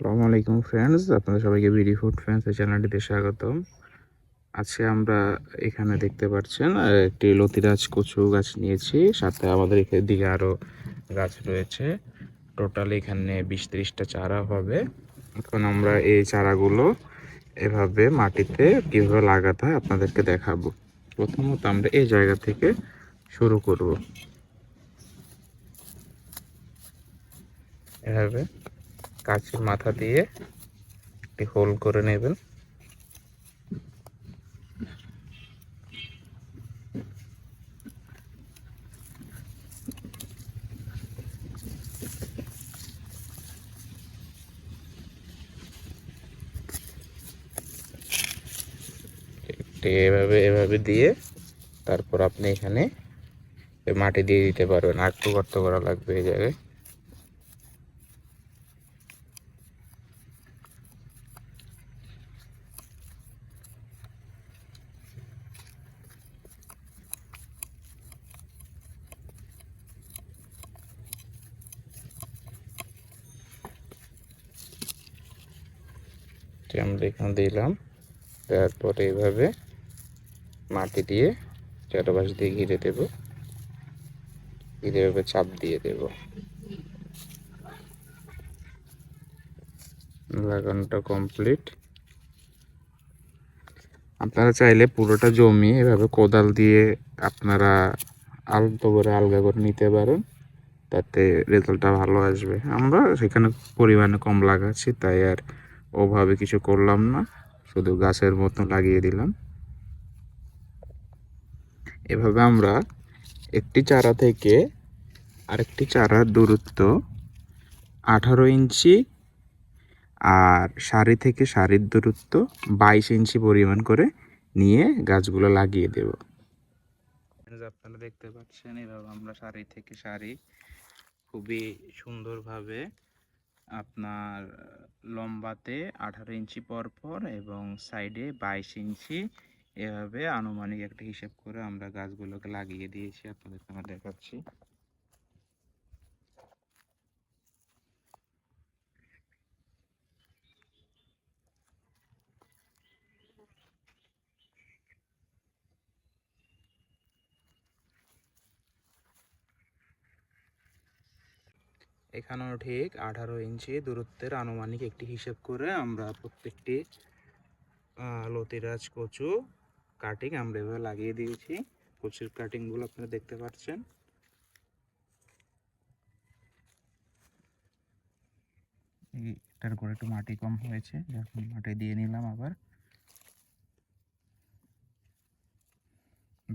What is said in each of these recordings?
আসসালামু আলাইকুম ফ্রেন্ডস, আপনাদের সবাইকে বিডি ফুড ফ্রেন্ডস এই চ্যানেলটিতে স্বাগতম। আজকে আমরা এখানে দেখতে পাচ্ছেন একটি লতিরাজ কচু গাছ নিয়েছি, সাথে আমাদের এখানে দিকে আরও গাছ রয়েছে। টোটাল এখানে 20-30টা চারা হবে। এখন আমরা এই চারাগুলো এভাবে মাটিতে কীভাবে লাগাতে হয় আপনাদেরকে দেখাবো। প্রথমত আমরা এই জায়গা থেকে শুরু করব। এভাবে গাছের মাথা দিয়ে একটি হোল করে নেবেন। এভাবে এভাবে দিয়ে তারপর আপনি এখানে মাটি দিয়ে দিতে পারবেন। আর একটু গর্ত করা লাগবে এই জায়গায়। আমরা এখানে দিলাম, তারপরে এইভাবে মাটি দিয়ে চারপাশ দিয়ে ঘিরে দেব, ঘিরে এভাবে চাপ দিয়ে দেব। লাগানোটা কমপ্লিট। আপনারা চাইলে পুরোটা জমি এভাবে কোদাল দিয়ে আপনারা আলতো করে আলগা করে নিতে পারেন, তাতে রেজাল্টটা ভালো আসবে। আমরা সেখানে পরিমাণে কম লাগাচ্ছি, তাই আর ওভাবে কিছু করলাম না, শুধু গাছের মতো লাগিয়ে দিলাম। এভাবে আমরা একটি চারা থেকে আরেকটি চারার দূরত্ব 18 ইঞ্চি আর সারি থেকে সারির দূরত্ব 22 ইঞ্চি পরিমাণ করে নিয়ে গাছগুলো লাগিয়ে দেব। আপনারা দেখতে পাচ্ছেন এভাবে আমরা সারি থেকে সারি খুবই সুন্দরভাবে আপনার লম্বাতে 18 ইঞ্চি পর পর এবং সাইডে 22 ইঞ্চি এভাবে আনুমানিক একটা হিসাব করে আমরা গাছগুলোকে লাগিয়ে দিয়েছি। আপনাদেরকে আমরা দেখাচ্ছি। এখানেও ঠিক 18 ইঞ্চি দূরত্বের আনুমানিক একটি হিসাব করে আমরা প্রত্যেকটি লতিরাজ কচু কাটিং আমরা এভাবে লাগিয়ে দিয়েছি। কচুর কাটিংগুলো আপনারা দেখতে পাচ্ছেন। এটার করে একটু মাটি কম হয়েছে, যখন মাটি দিয়ে নিলাম আবার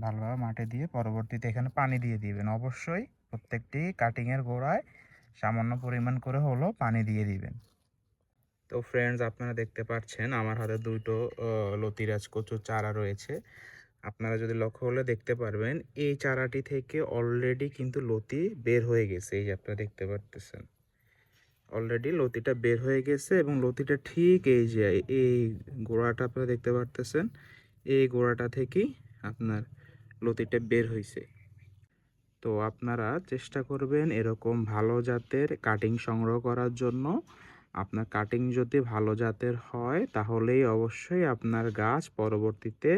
ভালোভাবে মাটি দিয়ে পরবর্তীতে এখানে পানি দিয়ে দিবেন। অবশ্যই প্রত্যেকটি কাটিংয়ের গোড়ায় সামান্য পরিমাণ করে হলো পানি দিয়ে দিবেন। তো ফ্রেন্ডস, আপনারা দেখতে পাচ্ছেন আমার হাতে দুটো লতিরাজ কচুর চারা রয়েছে। আপনারা যদি লক্ষ্য হলে দেখতে পারবেন এই চারাটি থেকে অলরেডি কিন্তু লতি বের হয়ে গেছে। এই যে আপনারা দেখতে পারতেছেন অলরেডি লতিটা বের হয়ে গেছে, এবং লতিটা ঠিক এই যে এই গোড়াটা আপনারা দেখতে পারতেছেন, এই গোড়াটা থেকেই আপনার লতিটা বের হয়েছে। তো আপনারা চেষ্টা করবেন এরকম ভালো জাতের কাটিং সংগ্রহ করার জন্য। আপনার কাটিং যদি ভালো জাতের হয় তাহলেই অবশ্যই আপনার গাছ পরবর্তীতে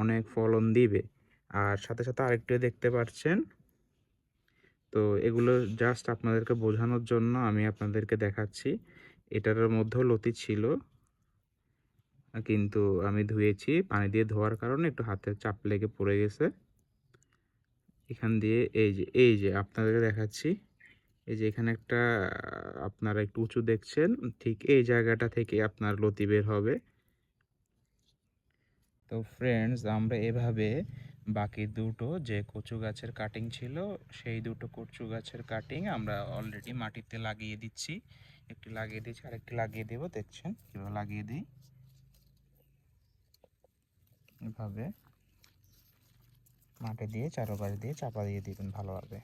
অনেক ফলন দিবে। আর সাথে সাথে আরেকটু দেখতে পাচ্ছেন, তো এগুলো জাস্ট আপনাদেরকে বোঝানোর জন্য আমি আপনাদেরকে দেখাচ্ছি। এটার মধ্যেও লতি ছিল, কিন্তু আমি ধুয়েছি, পানি দিয়ে ধোয়ার কারণে একটু হাতে চাপ লেগে পড়ে গেছে। এখান দিয়ে এই যে আপনাদেরকে দেখাচ্ছি, এই যে এখানে একটা আপনারা একটু উঁচু দেখছেন, ঠিক এই জায়গাটা থেকে আপনার লতি বের হবে। তো ফ্রেন্ডস, আমরা এভাবে বাকি দুটো যে কচু গাছের কাটিং ছিল সেই দুটো কচু গাছের কাটিং আমরা অলরেডি মাটিতে লাগিয়ে দিচ্ছি। একটি লাগিয়ে দিচ্ছি, আরেকটি লাগিয়ে দেবো। দেখছেন কীভাবে লাগিয়ে দিই। এভাবে মাটি দিয়ে চারপাশ দিয়ে চাপা দিয়ে দিবেন ভালোভাবে।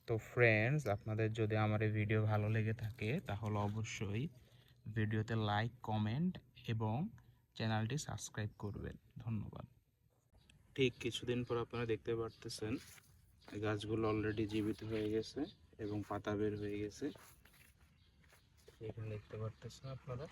তো ফ্রেন্ডস, আপনাদের যদি আমার এই ভিডিও ভালো লেগে থাকে তাহলে অবশ্যই ভিডিওতে লাইক, কমেন্ট এবং চ্যানেলটি সাবস্ক্রাইব করবেন। ধন্যবাদ। ঠিক কিছুদিন পর আপনারা দেখতে পারতেছেন গাছগুলো অলরেডি জীবিত হয়ে গেছে এবং পাতা বের হয়ে গেছে। এখানে দেখতে পারতেছেন আপনারা।